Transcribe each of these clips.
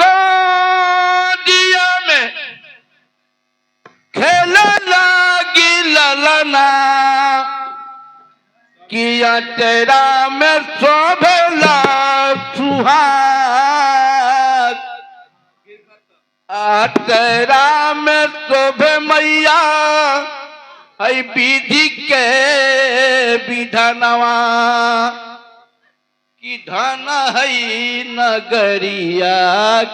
गोदिया में खेल लागी ललना किया तेरा में शोभला सुहाग तेरा में शोभे मैया है विधि के विधनवा कि धन है नगरिया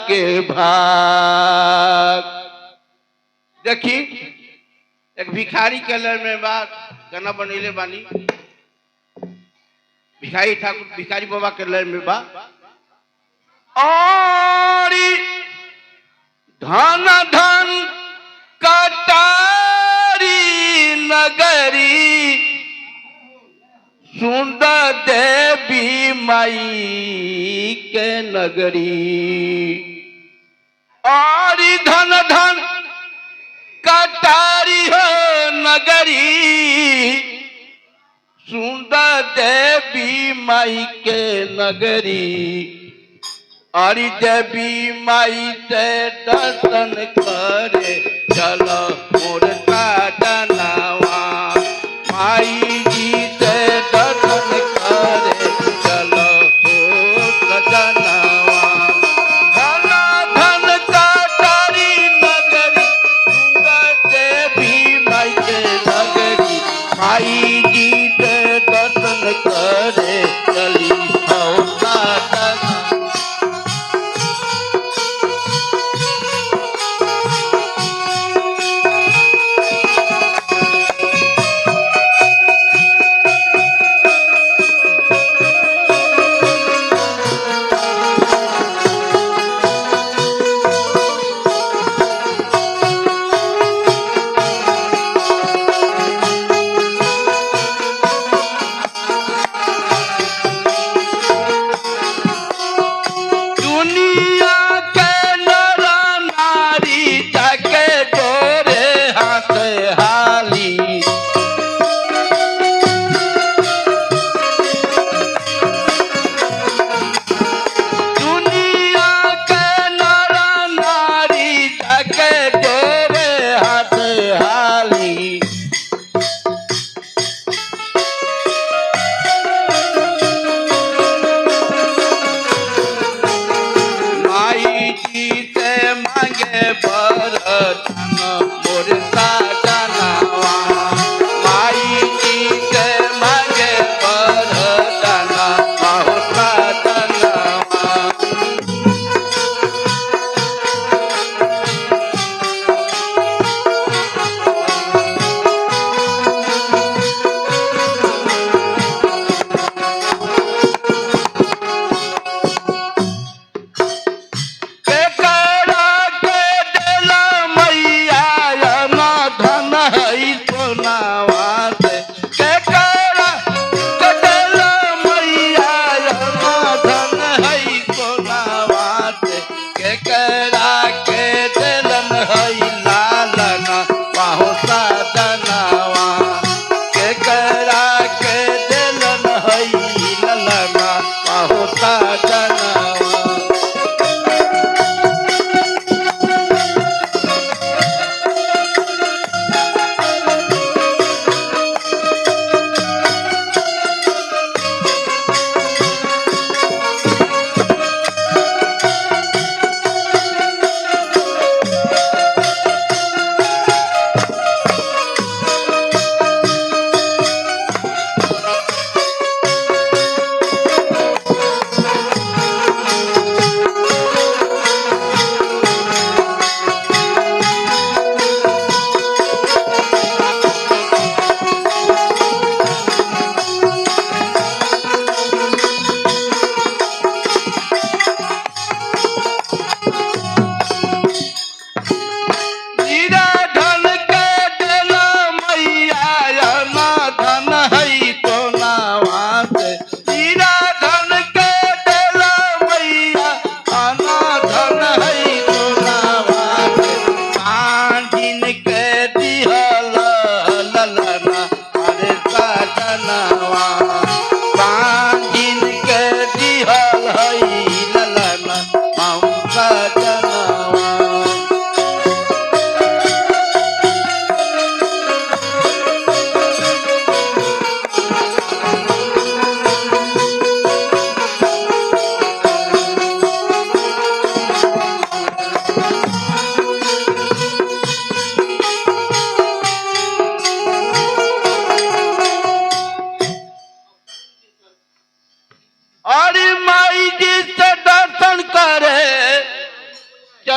के भाग। देखी एक भिखारी के लड़ में बात गाना बनेले बानी भिखारी ठाकुर भिखारी बाबा के लड़ में बा और धन धन कटारी नगरी सुंदर देवी माई के नगरी और धन धन कटारी हो नगरी सुंदर देवी माई के नगरी और देवी माई से दर्शन करे चलो मोर साजनवा माई जी से दर्शन करे चलो हो सजनवा धन धन कटारी नगरी सुंदर देवी माई के नगरी माई जी से दर्शन करे चली हो साजनवा।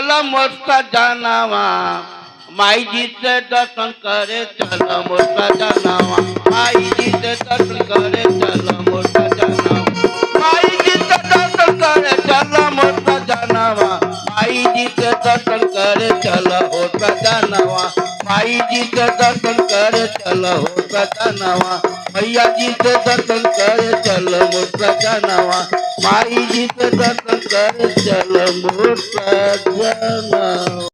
चला मोठा जानावा माई जी से दर्शन करे चला मोठा जानावा माई जी से दर्शन करे चला मोठा जानावा माई जी से दर्शन करे चला मोठा जानावा माई जी से दर्शन करे चला होता जानावा माई जी से दर्शन करे चला होता जानावा मैया जी से दर्शन करे चल मोठा जानावा माई जी से दर्शन करे चल मोठा जानावा।